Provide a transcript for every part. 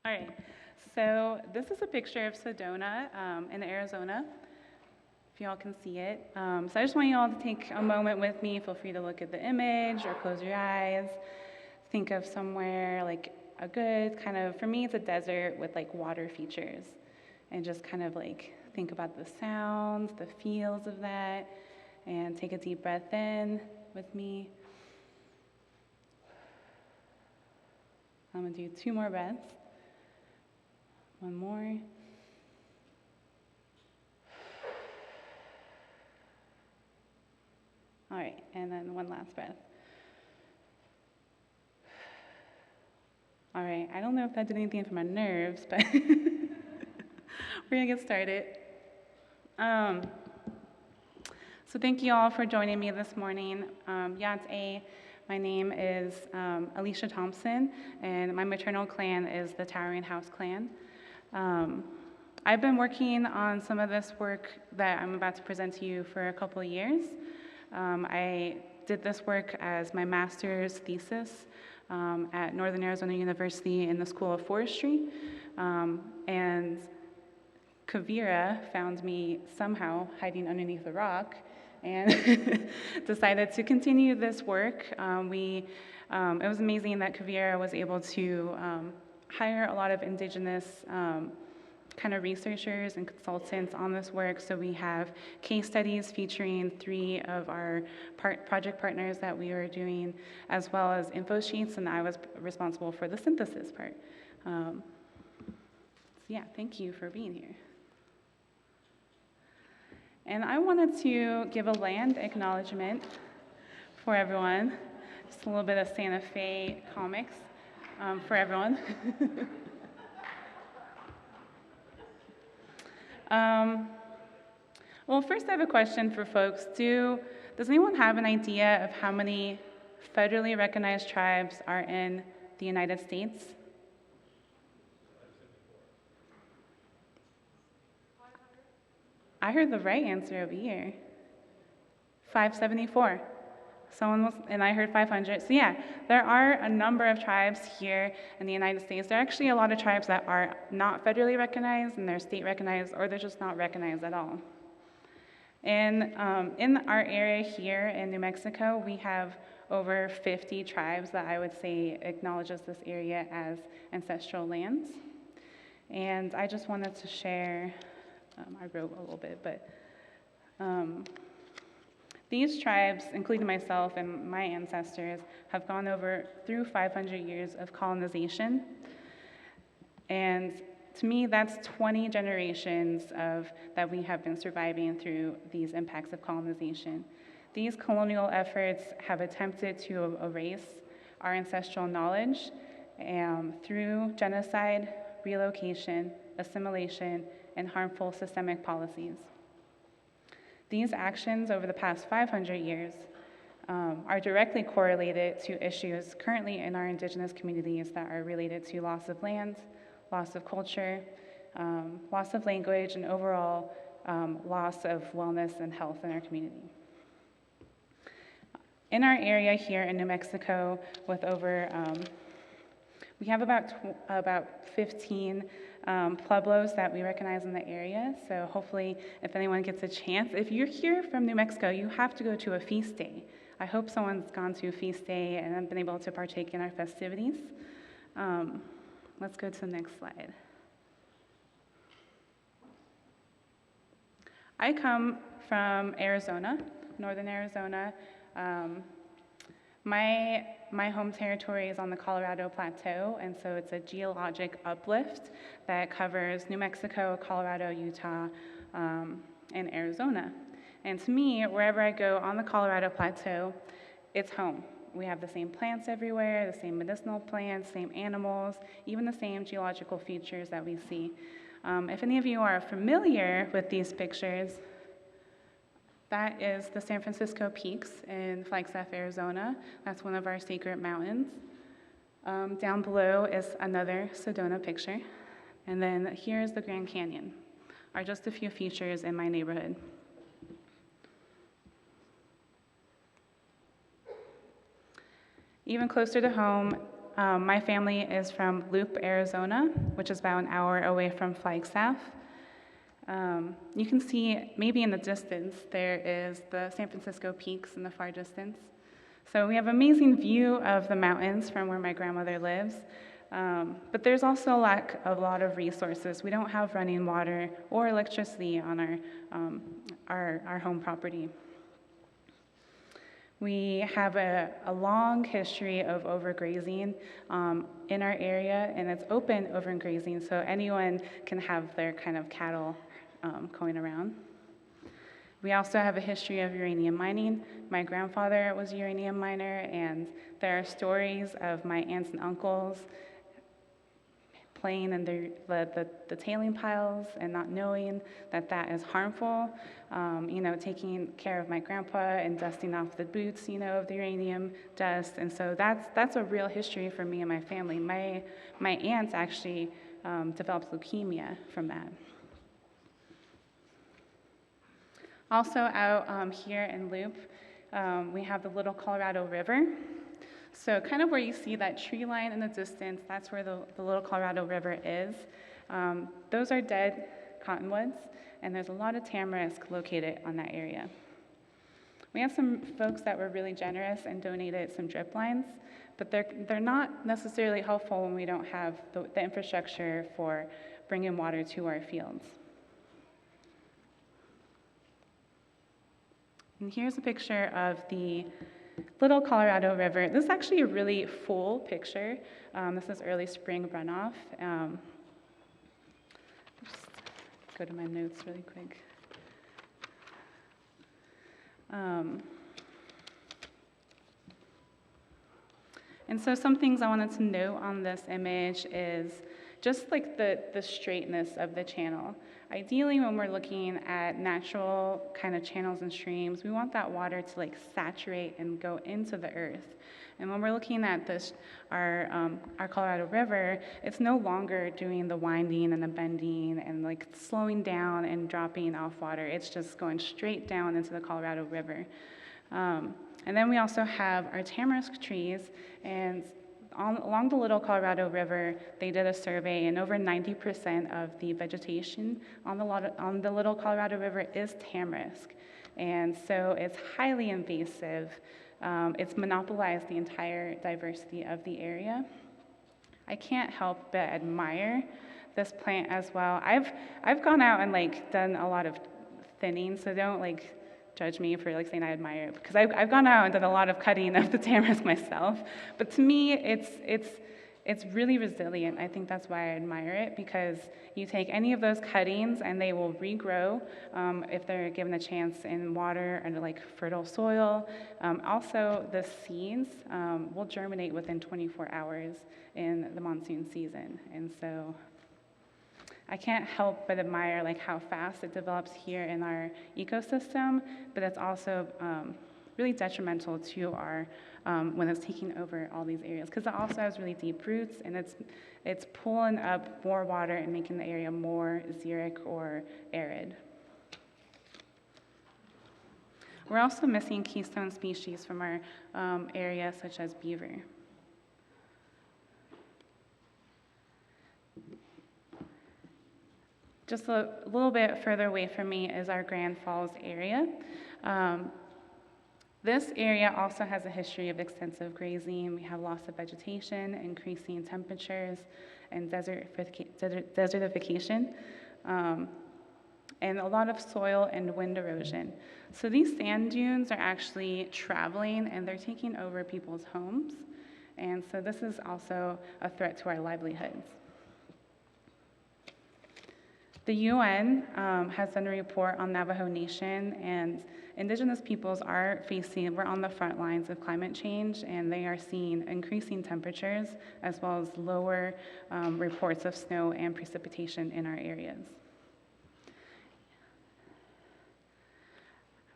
All right, so this is a picture of Sedona in Arizona, if y'all can see it. So I just want you all to take a moment with me. Feel free to look at the image or close your eyes. Think of somewhere like a good kind of, for me it's a desert with like water features. And just kind of like think about the sounds, the feels of that, and take a deep breath in with me. I'm gonna do 2 more breaths. 1 more. All right, and then 1 last breath. All right, I don't know if that did anything for my nerves, but we're gonna get started. So thank you all for joining me this morning. My name is Alicia Thompson, and my maternal clan is the Towering House clan. I've been working on some of this work that I'm about to present to you for a couple of years. I did this work as my master's thesis at Northern Arizona University in the School of Forestry, and Kavira found me somehow hiding underneath a rock and decided to continue this work. It was amazing that Kavira was able to hire a lot of indigenous kind of researchers and consultants on this work. So we have case studies featuring 3 of our project partners that we were doing, as well as info sheets, and I was responsible for the synthesis part. So yeah, thank you for being here. And I wanted to give a land acknowledgement for everyone, just a little bit of Santa Fe comics for everyone. Well, first I have a question for folks. Does anyone have an idea of how many federally recognized tribes are in the United States? I heard the right answer over here. 574. And I heard 500. So yeah, there are a number of tribes here in the United States. There are actually a lot of tribes that are not federally recognized, and they're state recognized, or they're just not recognized at all. And in our area here in New Mexico, we have over 50 tribes that I would say acknowledges this area as ancestral lands. And I just wanted to share, I wrote a little bit, but these tribes, including myself and my ancestors, have gone through 500 years of colonization. And to me, that's 20 generations that we have been surviving through these impacts of colonization. These colonial efforts have attempted to erase our ancestral knowledge through genocide, relocation, assimilation, and harmful systemic policies. These actions over the past 500 years are directly correlated to issues currently in our indigenous communities that are related to loss of land, loss of culture, loss of language, and overall loss of wellness and health in our community. In our area here in New Mexico, with we have about 15 pueblos that we recognize in the area. So hopefully, if anyone gets a chance, if you're here from New Mexico, you have to go to a feast day. I hope someone's gone to a feast day and have been able to partake in our festivities. Let's go to the next slide. I come from Arizona, northern Arizona. My home territory is on the Colorado Plateau, and so it's a geologic uplift that covers New Mexico, Colorado, Utah, and Arizona. And to me, wherever I go on the Colorado Plateau, it's home. We have the same plants everywhere, the same medicinal plants, same animals, even the same geological features that we see. If any of you are familiar with these pictures, that is the San Francisco Peaks in Flagstaff, Arizona. That's one of our sacred mountains. Down below is another Sedona picture. And then here's the Grand Canyon, are just a few features in my neighborhood. Even closer to home, my family is from Loop, Arizona, which is about an hour away from Flagstaff. You can see maybe in the distance there is the San Francisco peaks in the far distance. So we have an amazing view of the mountains from where my grandmother lives, but there's also a lack of a lot of resources. We don't have running water or electricity on our home property. We have a long history of overgrazing in our area, and it's open overgrazing, so anyone can have their kind of cattle going around. We also have a history of uranium mining. My grandfather was a uranium miner, and there are stories of my aunts and uncles playing in the tailing piles and not knowing that that is harmful. Taking care of my grandpa and dusting off the boots, of the uranium dust. And so that's a real history for me and my family. My aunt actually developed leukemia from that. Also out here in Loop, we have the Little Colorado River. So kind of where you see that tree line in the distance, that's where the Little Colorado River is. Those are dead cottonwoods, and there's a lot of tamarisk located on that area. We have some folks that were really generous and donated some drip lines, but they're not necessarily helpful when we don't have the infrastructure for bringing water to our fields. And here's a picture of the Little Colorado River. This is actually a really full picture. This is early spring runoff. Just go to my notes really quick. And so some things I wanted to note on this image is just like the straightness of the channel. Ideally, when we're looking at natural kind of channels and streams, we want that water to like saturate and go into the earth. And when we're looking at this, our Colorado River, it's no longer doing the winding and the bending and like slowing down and dropping off water. It's just going straight down into the Colorado River. And then we also have our tamarisk trees, and along the Little Colorado River, they did a survey, and over 90% of the vegetation on the Little Colorado River is tamarisk. And so it's highly invasive. It's monopolized the entire diversity of the area. I can't help but admire this plant as well. I've gone out and like done a lot of thinning, so don't like judge me for like saying I admire it, because I've gone out and done a lot of cutting of the tamarisk myself. But to me, it's really resilient. I think that's why I admire it, because you take any of those cuttings and they will regrow if they're given a chance in water and like fertile soil. Also, the seeds will germinate within 24 hours in the monsoon season, and so I can't help but admire like how fast it develops here in our ecosystem, but it's also really detrimental to our when it's taking over all these areas, because it also has really deep roots, and it's pulling up more water and making the area more xeric or arid. We're also missing keystone species from our area, such as beaver. Just a little bit further away from me is our Grand Falls area. This area also has a history of extensive grazing. We have loss of vegetation, increasing temperatures, and desertification, and a lot of soil and wind erosion. So these sand dunes are actually traveling, and they're taking over people's homes. And so this is also a threat to our livelihoods. The UN has done a report on Navajo Nation, and indigenous peoples we're on the front lines of climate change, and they are seeing increasing temperatures as well as lower reports of snow and precipitation in our areas.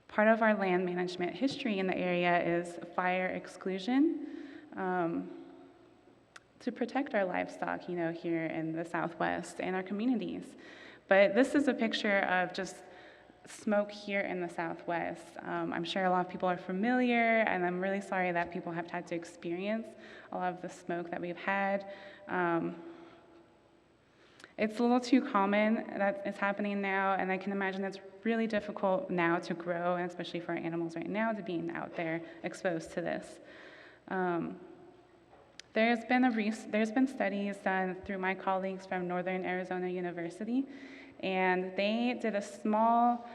Part of our land management history in the area is fire exclusion to protect our livestock, here in the Southwest and our communities. But this is a picture of just smoke here in the Southwest. I'm sure a lot of people are familiar, and I'm really sorry that people have had to experience a lot of the smoke that we've had. It's a little too common that it's happening now, and I can imagine it's really difficult now to grow, and especially for our animals right now, to being out there exposed to this. There's been studies done through my colleagues from Northern Arizona University, and they did a small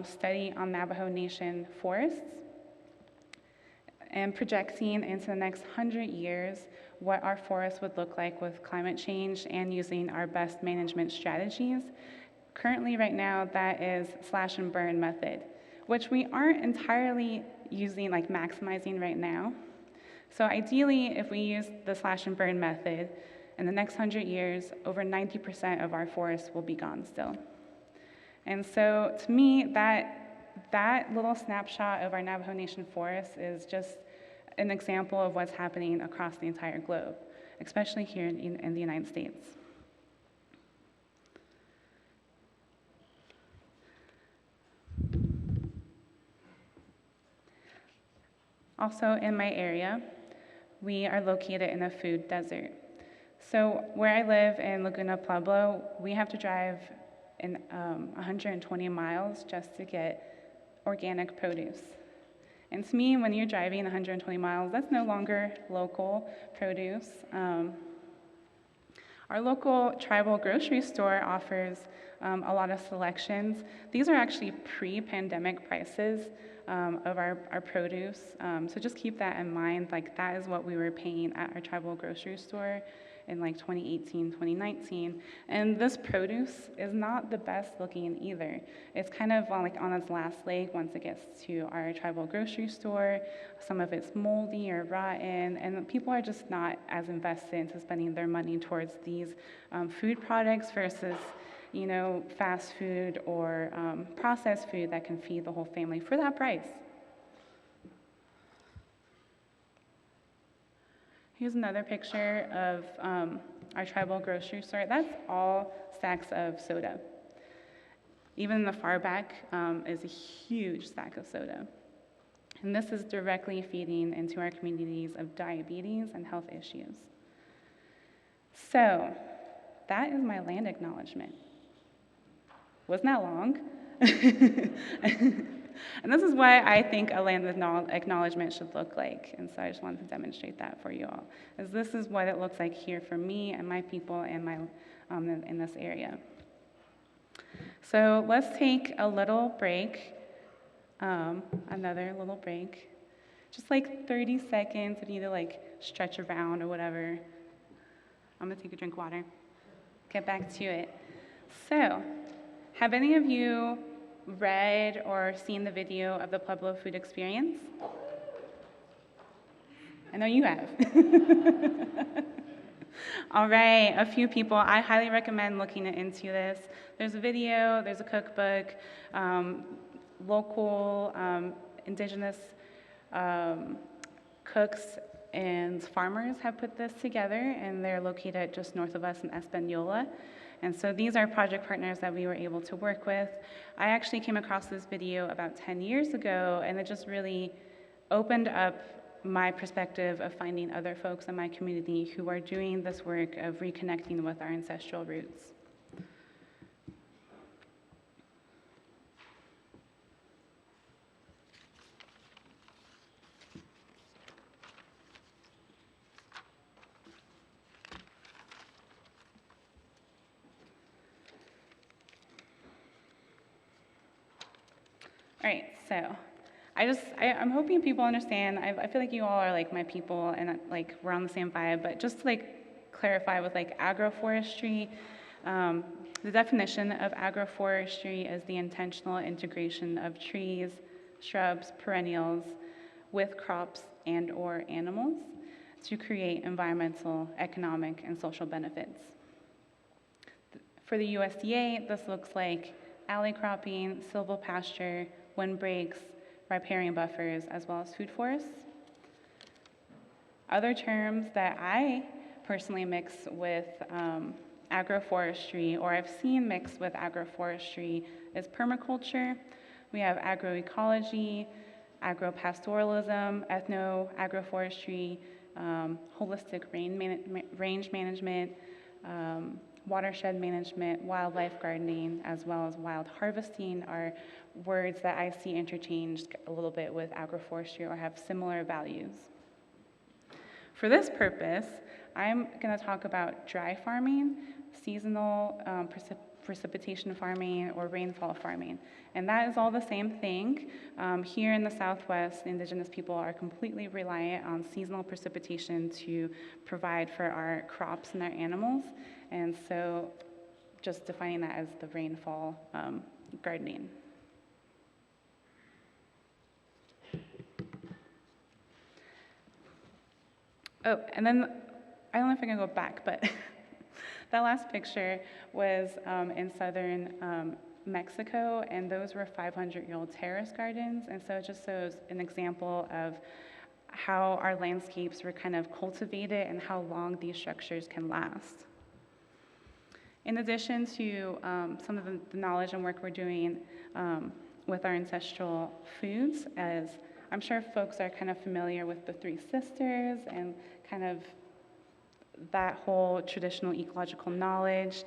study on Navajo Nation forests and projecting into the next 100 years what our forests would look like with climate change and using our best management strategies. Currently, right now, that is slash and burn method, which we aren't entirely using, like maximizing right now. So ideally, if we use the slash and burn method, in the next 100 years, over 90% of our forests will be gone still. And so to me, that little snapshot of our Navajo Nation forest is just an example of what's happening across the entire globe, especially here in the United States. Also in my area, we are located in a food desert. So where I live in Laguna, Pueblo, we have to drive in 120 miles just to get organic produce. And to me, when you're driving 120 miles, that's no longer local produce. Our local tribal grocery store offers a lot of selections. These are actually pre-pandemic prices of our produce. So just keep that in mind, like that is what we were paying at our tribal grocery store in like 2018, 2019. And this produce is not the best looking either. It's kind of like on its last leg once it gets to our tribal grocery store. Some of it's moldy or rotten, and people are just not as invested into spending their money towards these food products versus fast food or processed food that can feed the whole family for that price. Here's another picture of our tribal grocery store. That's all stacks of soda. Even in the far back is a huge stack of soda. And this is directly feeding into our communities of diabetes and health issues. So that is my land acknowledgement. Wasn't that long? And this is what I think a land acknowledgement should look like. And so I just wanted to demonstrate that for you all. As this is what it looks like here for me and my people and my in this area. So let's take a little break, another little break. Just like 30 seconds if you need to like stretch around or whatever. I'm gonna take a drink of water. Get back to it. So, have any of you read or seen the video of the Pueblo food experience? I know you have. All right, a few people. I highly recommend looking into this. There's a video, there's a cookbook, local indigenous cooks and farmers have put this together, and they're located just north of us in Espanola. And so these are project partners that we were able to work with. I actually came across this video about 10 years ago, and it just really opened up my perspective of finding other folks in my community who are doing this work of reconnecting with our ancestral roots. All right, so I'm hoping people understand. I feel like you all are like my people and like we're on the same vibe, but just to like clarify with like agroforestry, the definition of agroforestry is the intentional integration of trees, shrubs, perennials with crops and or animals to create environmental, economic, and social benefits. For the USDA, this looks like alley cropping, silvopasture, windbreaks, riparian buffers, as well as food forests. Other terms that I personally mix with agroforestry, or I've seen mixed with agroforestry, is permaculture. We have agroecology, agropastoralism, ethno-agroforestry, holistic range management, watershed management, wildlife gardening, as well as wild harvesting are words that I see interchanged a little bit with agroforestry or have similar values. For this purpose, I'm going to talk about dry farming, seasonal precipitation farming, or rainfall farming. And that is all the same thing. Here in the Southwest, Indigenous people are completely reliant on seasonal precipitation to provide for our crops and our animals. And so just defining that as the rainfall gardening. Oh, and then, I don't know if I can go back, but that last picture was in southern Mexico, and those were 500-year-old terrace gardens. And so it just shows an example of how our landscapes were kind of cultivated and how long these structures can last. In addition to some of the knowledge and work we're doing with our ancestral foods, as I'm sure folks are kind of familiar with the Three Sisters and kind of that whole traditional ecological knowledge.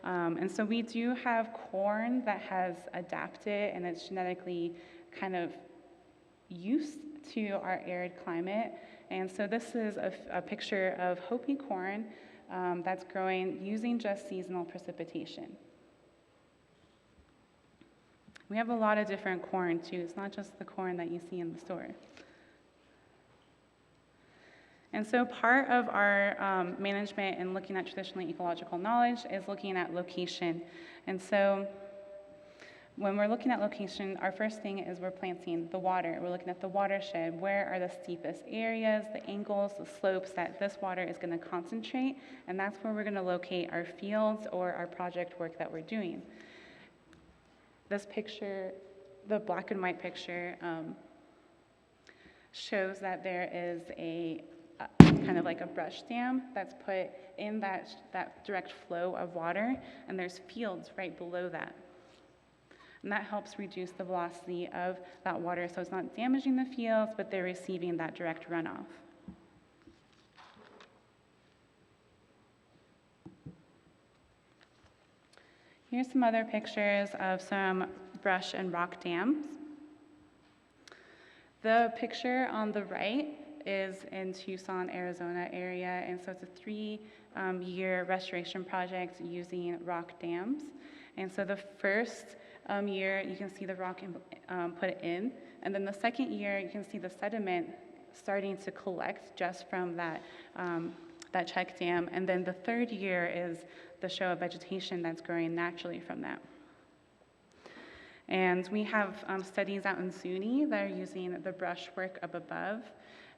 And so we do have corn that has adapted and it's genetically kind of used to our arid climate. And so this is a picture of Hopi corn that's growing using just seasonal precipitation. We have a lot of different corn too. It's not just the corn that you see in the store. And so part of our management and looking at traditionally ecological knowledge is looking at location. And so when we're looking at location, our first thing is we're planting the water. We're looking at the watershed. Where are the steepest areas, the angles, the slopes that this water is going to concentrate? And that's where we're going to locate our fields or our project work that we're doing. This picture, the black and white picture, shows that there is a kind of like a brush dam that's put in that direct flow of water, and there's fields right below that. And that helps reduce the velocity of that water, so it's not damaging the fields, but they're receiving that direct runoff. Here's some other pictures of some brush and rock dams. The picture on the right is in Tucson, Arizona area, and so it's a 3-year restoration project using rock dams. And so the first year, you can see the rock put in, and then the second year, you can see the sediment starting to collect just from that check dam, and then the third year is the show of vegetation that's growing naturally from that. And we have studies out in SUNY that are using the brushwork up above.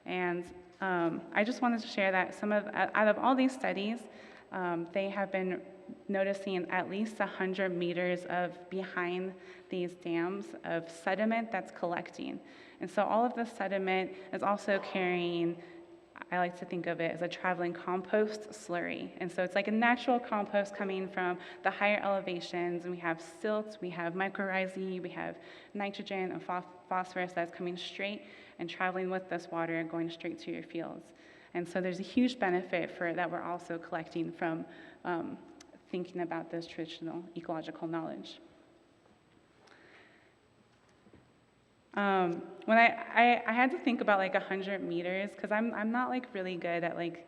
And I just wanted to share that out of all these studies, they have been noticing at least 100 meters of behind these dams of sediment that's collecting. And so all of the sediment is also carrying, I like to think of it as a traveling compost slurry. And so it's like a natural compost coming from the higher elevations, and we have silt, we have mycorrhizae, we have nitrogen and phosphorus that's coming straight and traveling with this water and going straight to your fields. And so there's a huge benefit for that we're also collecting from thinking about this traditional ecological knowledge. When I had to think about like 100 meters, because I'm not like really good at like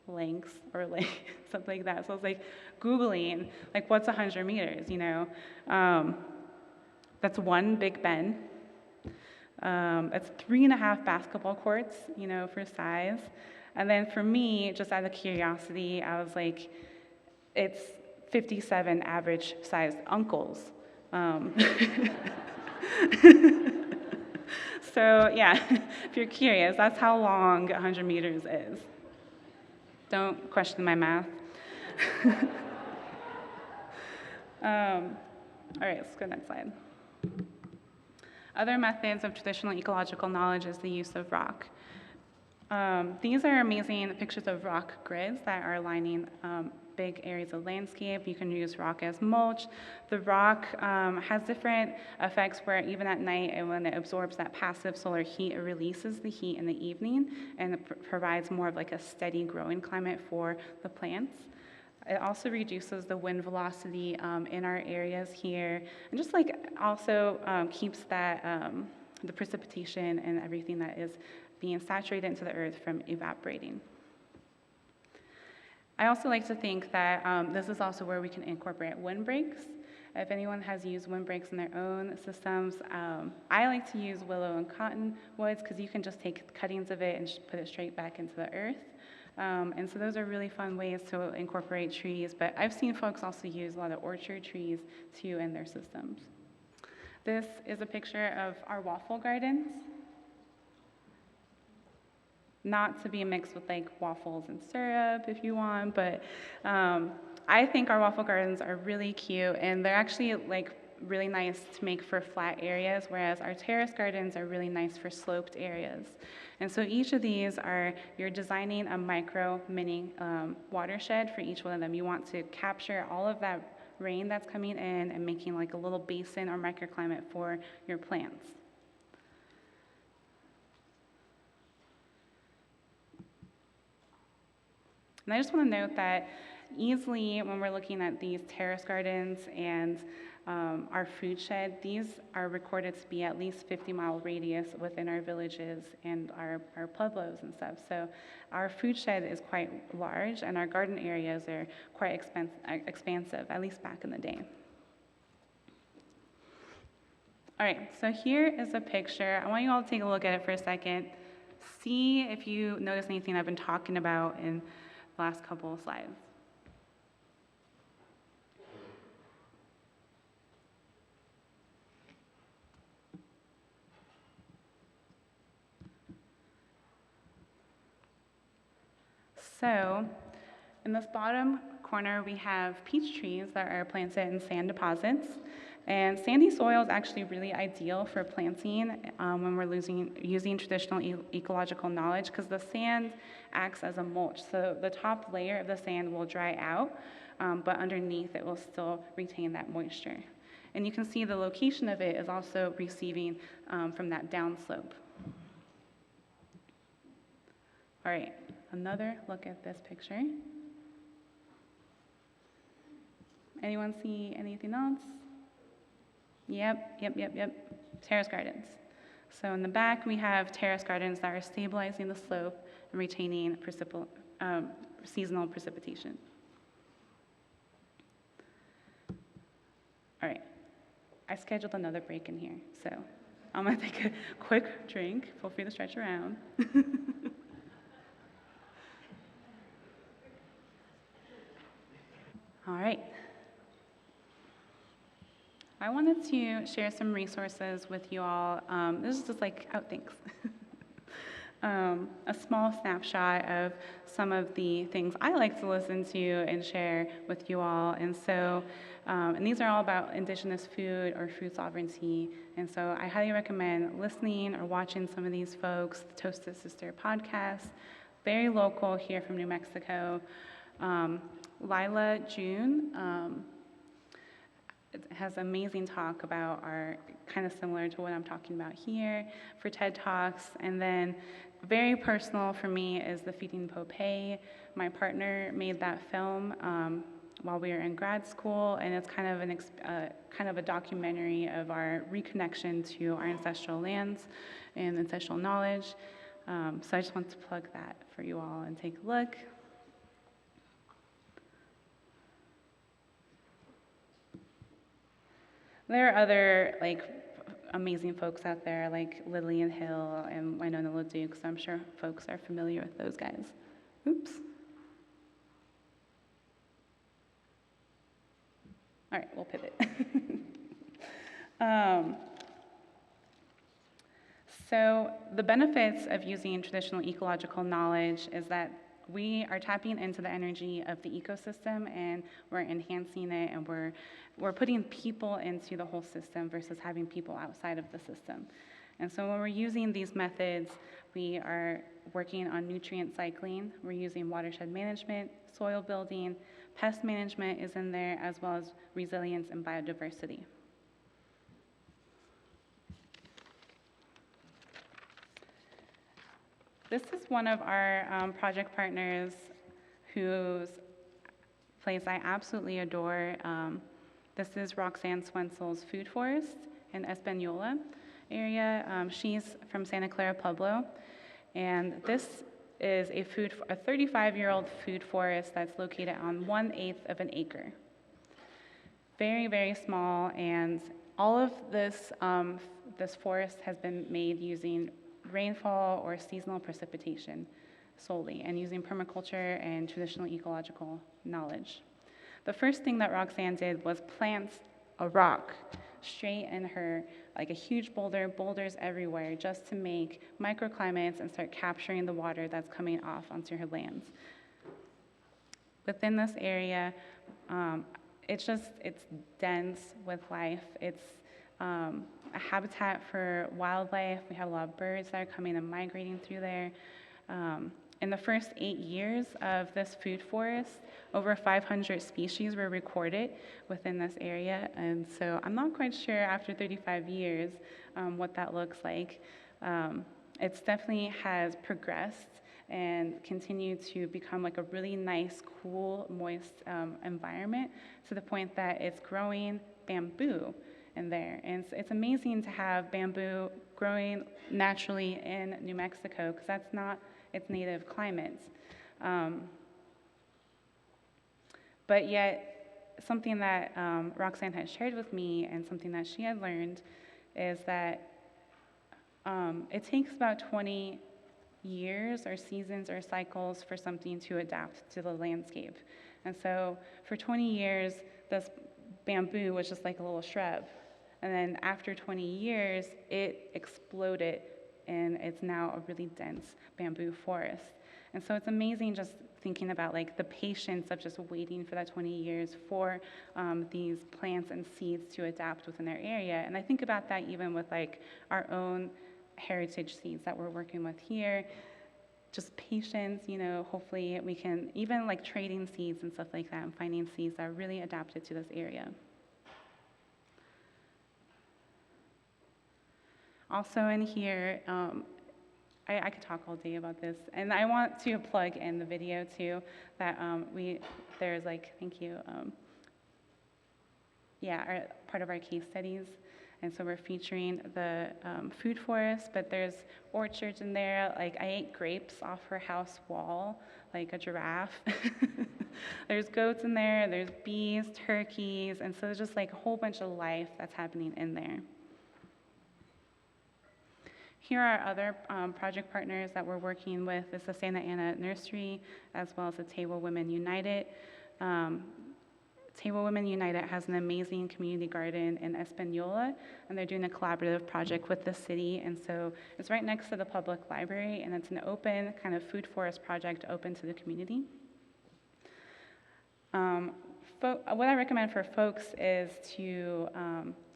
lengths or like something like that. So I was like Googling like what's 100 meters, you know? That's one Big Ben. It's 3.5 basketball courts, you know, for size. And then for me, just out of curiosity, I was like, it's 57 average sized uncles. So yeah, if you're curious, that's how long 100 meters is. Don't question my math. All right, let's go to the next slide. Other methods of traditional ecological knowledge is the use of rock. These are amazing pictures of rock grids that are lining big areas of landscape. You can use rock as mulch. The rock has different effects where even at night, and when it absorbs that passive solar heat, it releases the heat in the evening, and it provides more of like a steady growing climate for the plants. It also reduces the wind velocity in our areas here, and just like also keeps that the precipitation and everything that is being saturated into the earth from evaporating. I also like to think that this is also where we can incorporate windbreaks. If anyone has used windbreaks in their own systems, I like to use willow and cottonwoods because you can just take cuttings of it and just put it straight back into the earth. And so those are really fun ways to incorporate trees, but I've seen folks also use a lot of orchard trees too in their systems. This is a picture of our waffle gardens. Not to be mixed with like waffles and syrup if you want, but I think our waffle gardens are really cute, and they're actually like really nice to make for flat areas, whereas our terrace gardens are really nice for sloped areas. And so each of these you're designing a micro mini watershed for each one of them. You want to capture all of that rain that's coming in and making like a little basin or microclimate for your plants. And I just want to note that easily when we're looking at these terrace gardens and our food shed, these are recorded to be at least 50-mile radius within our villages and our pueblos and stuff. So our food shed is quite large, and our garden areas are quite expansive, at least back in the day. All right, so here is a picture. I want you all to take a look at it for a second. See if you notice anything I've been talking about in the last couple of slides. So in this bottom corner, we have peach trees that are planted in sand deposits. And sandy soil is actually really ideal for planting when we're using traditional ecological knowledge, because the sand acts as a mulch. So the top layer of the sand will dry out, but underneath it will still retain that moisture. And you can see the location of it is also receiving from that downslope. All right, another look at this picture. Anyone see anything else? Yep. Terrace gardens. So in the back, we have terrace gardens that are stabilizing the slope and retaining seasonal precipitation. All right, I scheduled another break in here, so I'm gonna take a quick drink. Feel free to stretch around. All right. I wanted to share some resources with you all. This is just like, oh, thanks. A small snapshot of some of the things I like to listen to and share with you all. And so, and these are all about indigenous food or food sovereignty. And so I highly recommend listening or watching some of these folks, the Toast to Sister podcast, very local here from New Mexico. Lila June has amazing talk about our kind of similar to what I'm talking about here for TED Talks. And then very personal for me is the Feeding Popeye. My partner made that film while we were in grad school, and it's kind of a documentary of our reconnection to our ancestral lands and ancestral knowledge. So I just want to plug that for you all and take a look. There are other amazing folks out there like Lillian Hill and Winona LaDuke, so I'm sure folks are familiar with those guys. Oops. All right, we'll pivot. So the benefits of using traditional ecological knowledge is that we are tapping into the energy of the ecosystem, and we're enhancing it, and we're putting people into the whole system versus having people outside of the system. And so when we're using these methods, we are working on nutrient cycling. We're using watershed management, soil building, pest management is in there, as well as resilience and biodiversity. This is one of our project partners whose place I absolutely adore. This is Roxanne Swensel's Food Forest in Espanola area. She's from Santa Clara Pueblo, and this is a 35-year-old food forest that's located on 1/8 of an acre. Very, very small, and all of this, this forest has been made using rainfall or seasonal precipitation solely, and using permaculture and traditional ecological knowledge. The first thing that Roxanne did was plant a rock straight in her, like a huge boulder, boulders everywhere, just to make microclimates and start capturing the water that's coming off onto her lands. Within this area, it's dense with life. It's a habitat for wildlife. We have a lot of birds that are coming and migrating through there. In the first 8 years of this food forest, over 500 species were recorded within this area, and so I'm not quite sure after 35 years what that looks like. It definitely has progressed and continued to become like a really nice, cool, moist environment, to the point that it's growing bamboo in there. And it's amazing to have bamboo growing naturally in New Mexico, because that's not its native climate. But yet, something that Roxanne had shared with me, and something that she had learned, is that it takes about 20 years or seasons or cycles for something to adapt to the landscape. And so for 20 years, this bamboo was just like a little shrub. And then after 20 years, it exploded, and it's now a really dense bamboo forest. And so it's amazing just thinking about like the patience of just waiting for that 20 years for these plants and seeds to adapt within their area. And I think about that even with like our own heritage seeds that we're working with here. Just patience, you know, hopefully we can, even like trading seeds and stuff like that, and finding seeds that are really adapted to this area. Also in here, I could talk all day about this, and I want to plug in the video too, that there's like, thank you, part of our case studies. And so we're featuring the food forest, but there's orchards in there. Like I ate grapes off her house wall, like a giraffe. There's goats in there, there's bees, turkeys, and so there's just like a whole bunch of life that's happening in there. Here are other project partners that we're working with. This is the Santa Ana Nursery, as well as the Table Women United. Table Women United has an amazing community garden in Espanola, and they're doing a collaborative project with the city. And so it's right next to the public library, and it's an open kind of food forest project open to the community. What I recommend for folks is to,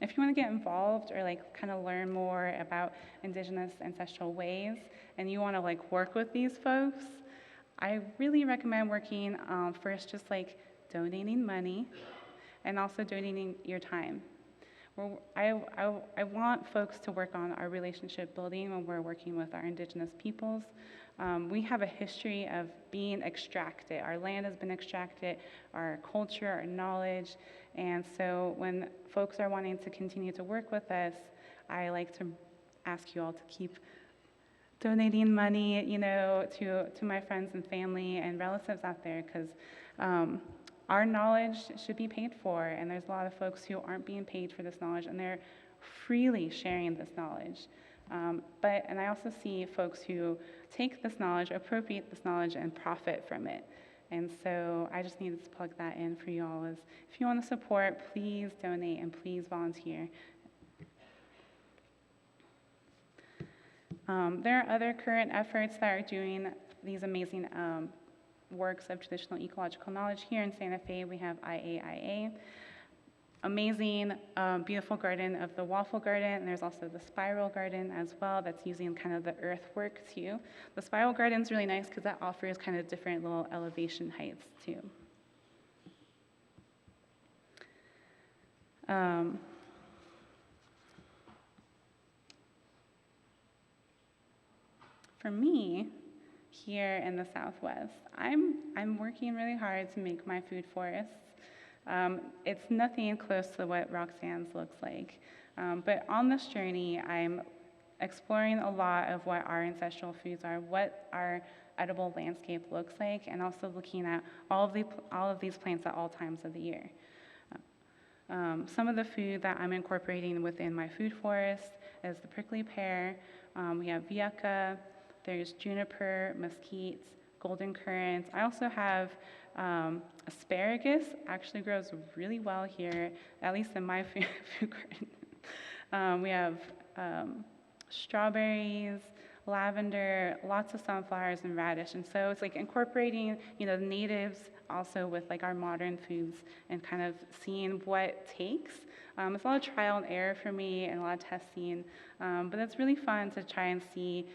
if you want to get involved or like kind of learn more about indigenous ancestral ways, and you want to like work with these folks, I really recommend working first just like donating money, and also donating your time. I want folks to work on our relationship building when we're working with our indigenous peoples. We have a history of being extracted. Our land has been extracted, our culture, our knowledge, and so when folks are wanting to continue to work with us, I like to ask you all to keep donating money, you know, to my friends and family and relatives out there, because our knowledge should be paid for, and there's a lot of folks who aren't being paid for this knowledge, and they're freely sharing this knowledge. And I also see folks who take this knowledge, appropriate this knowledge, and profit from it. And so I just needed to plug that in for you all. Is if you want to support, please donate and please volunteer. There are other current efforts that are doing these amazing works of traditional ecological knowledge. Here in Santa Fe, we have IAIA. amazing, beautiful garden of the waffle garden, and there's also the spiral garden as well that's using kind of the earthwork too. The spiral garden is really nice because that offers kind of different little elevation heights too. For me, here in the Southwest, I'm working really hard to make my food forests. It's nothing close to what Roxanne's looks like, but on this journey, I'm exploring a lot of what our ancestral foods are, what our edible landscape looks like, and also looking at all of these plants at all times of the year. Some of the food that I'm incorporating within my food forest is the prickly pear. We have yucca. There's juniper, mesquite, golden currant. I also have asparagus. Actually grows really well here, at least in my food garden. We have strawberries, lavender, lots of sunflowers and radish. And so it's like incorporating, the natives also with like our modern foods and kind of seeing what it takes. It's a lot of trial and error for me and a lot of testing, but it's really fun to try and see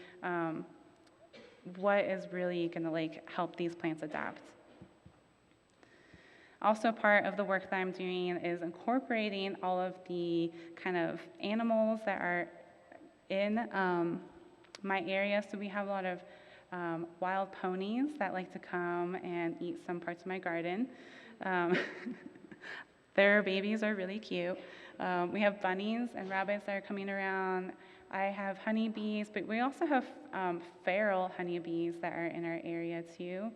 what is really going to like help these plants adapt. Also, part of the work that I'm doing is incorporating all of the kind of animals that are in my area. So we have a lot of wild ponies that like to come and eat some parts of my garden. Their babies are really cute. We have bunnies and rabbits that are coming around. I have honeybees, but we also have feral honeybees that are in our area too.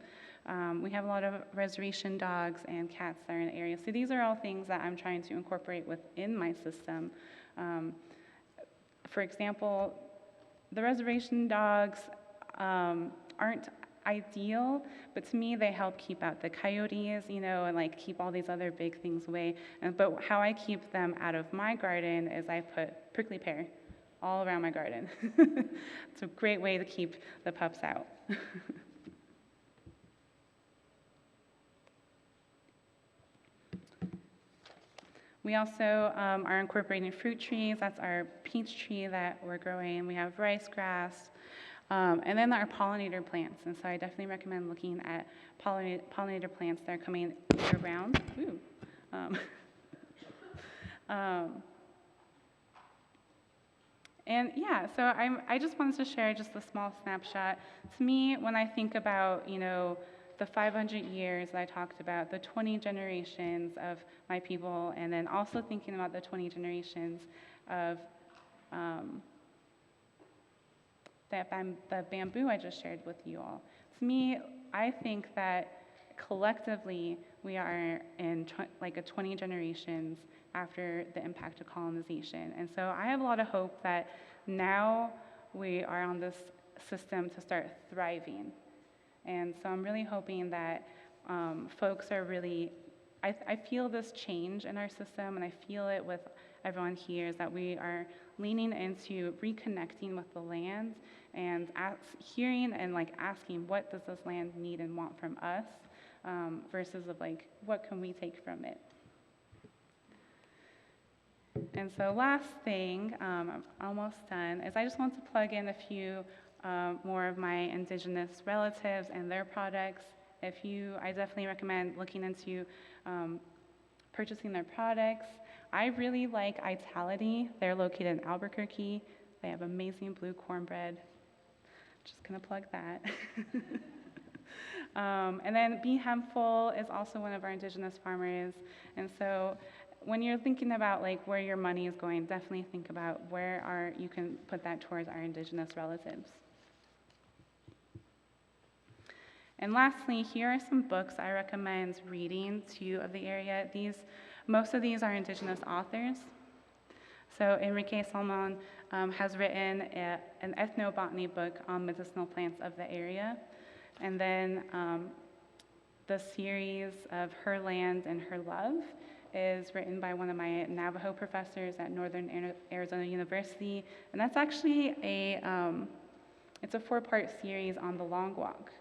We have a lot of reservation dogs and cats that are in the area. So these are all things that I'm trying to incorporate within my system. For example, the reservation dogs aren't ideal, but to me they help keep out the coyotes, and like keep all these other big things away. But how I keep them out of my garden is I put prickly pear all around my garden. It's a great way to keep the pups out. We also are incorporating fruit trees. That's our peach tree that we're growing. We have rice grass, and then our pollinator plants. And so I definitely recommend looking at pollinator plants that are coming year-round. And yeah, so I just wanted to share just a small snapshot. To me, when I think about, the 500 years that I talked about, the 20 generations of my people, and then also thinking about the 20 generations of the bamboo I just shared with you all. To me, I think that collectively we are in like a 20 generations after the impact of colonization. And so I have a lot of hope that now we are on this system to start thriving. And so I'm really hoping that folks are really, I feel this change in our system, and I feel it with everyone here, is that we are leaning into reconnecting with the land and hearing and like asking, what does this land need and want from us, versus of like, what can we take from it? And so last thing, I'm almost done, is I just want to plug in a few more of my indigenous relatives and their products. I definitely recommend looking into purchasing their products. I really like Itality. They're located in Albuquerque. They have amazing blue cornbread. Just gonna plug that. And then Be Hempful is also one of our indigenous farmers. And so when you're thinking about like where your money is going, definitely think about where you can put that towards our indigenous relatives. And lastly, here are some books I recommend reading to of the area. Most of these are indigenous authors. So Enrique Salmon has written an ethnobotany book on medicinal plants of the area. And then the series of Her Land and Her Love is written by one of my Navajo professors at Northern Arizona University. And that's actually it's a 4-part series on the Long Walk.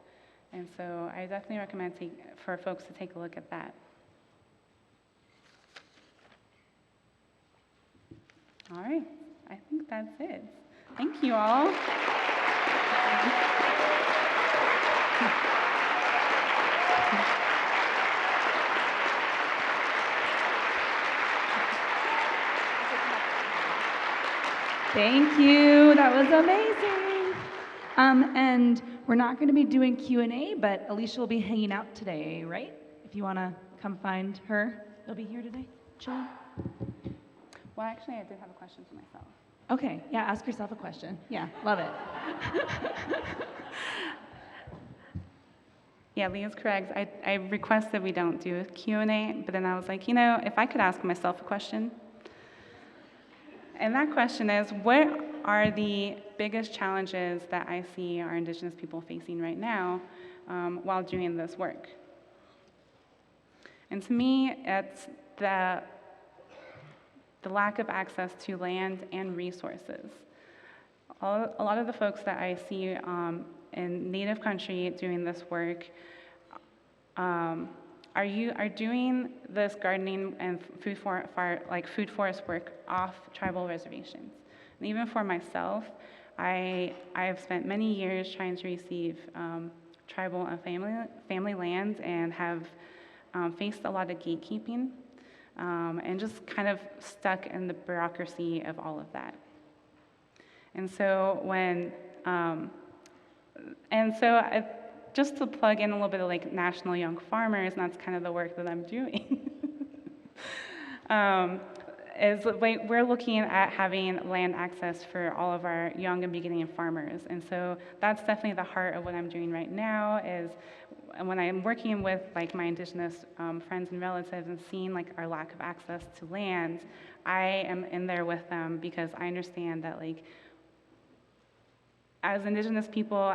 And so I definitely recommend for folks to take a look at that. All right, I think that's it. Thank you all. Thank you, that was amazing. And we're not going to be doing Q&A, but Alicia will be hanging out today, right? If you want to come find her, you'll be here today, chilling. Well, actually, I did have a question for myself. Okay, yeah, ask yourself a question. Yeah, love it. Yeah, Leah's correct. I requested we don't do a Q&A, but then I was like, you know, if I could ask myself a question. And that question is, what are the biggest challenges that I see our Indigenous people facing right now while doing this work? And to me, it's the lack of access to land and resources. A lot of the folks that I see in Native country doing this work are doing this gardening and food forest work off tribal reservations. And even for myself, I've spent many years trying to receive tribal and family lands and have faced a lot of gatekeeping and just kind of stuck in the bureaucracy of all of that. And so just to plug in a little bit of like National Young Farmers, and that's kind of the work that I'm doing, is like we're looking at having land access for all of our young and beginning farmers. And so that's definitely the heart of what I'm doing right now is when I'm working with like my Indigenous friends and relatives and seeing like our lack of access to land, I am in there with them because I understand that like as Indigenous people,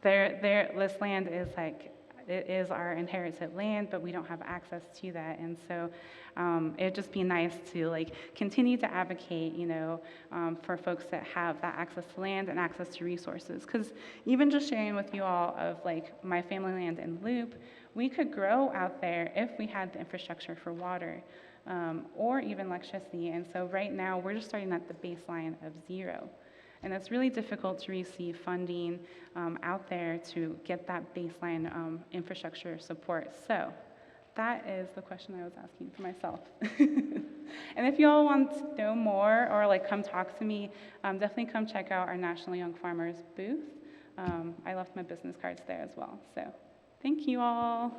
this land is like, it is our inherited land, but we don't have access to that. And so it'd just be nice to like continue to advocate, you know, for folks that have that access to land and access to resources. Because even just sharing with you all of like my family land in Loop, we could grow out there if we had the infrastructure for water or even electricity. And so right now we're just starting at the baseline of 0. And it's really difficult to receive funding out there to get that baseline infrastructure support. So that is the question I was asking for myself. And if you all want to know more or like come talk to me, definitely come check out our National Young Farmers booth. I left my business cards there as well. So thank you all.